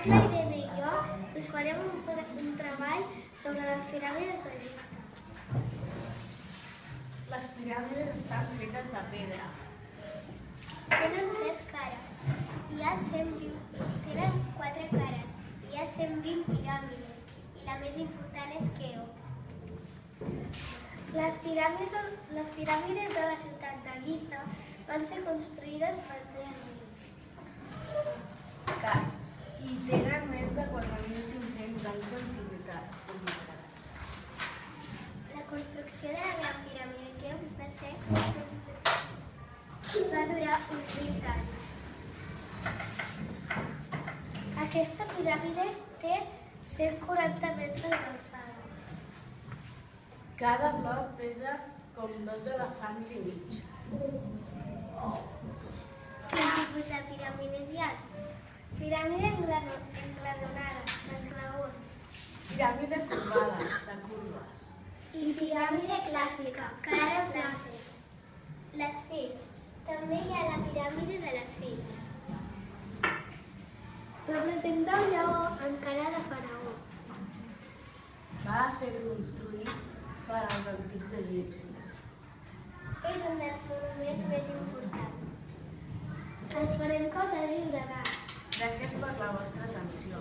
La Irene i jo us farem un treball sobre les piràmides d'Egipte. Les piràmides estan fetes de pedra. Tenen 3 cares. Tenen 4 cares. Hi ha 120 piràmides i la més important és Queops. Les piràmides de la ciutat d'Egipte van ser construïdes per 3 reis. I tenen més de 4.500 anys d'antiguitat. La construcció de la Gran Piràmide de Queops va durar uns 20 anys. Aquesta piràmide té 140 metres d'alçada. Cada bloc pesa com 2 elefants i mig. Quin tipus de piràmides hi ha? Piràmide englanonada, d'esglaons. Piràmide corbada, de curves. I piràmide clàssica, cares làser. L'esfinx. També hi ha la piràmide de l'esfinx. Representa un lleó amb cara de faraó. Va ser construït per als antics egipcis. És un dels monuments més importants. Esperem que us hagi agradat. Gràcies per la vostra atenció.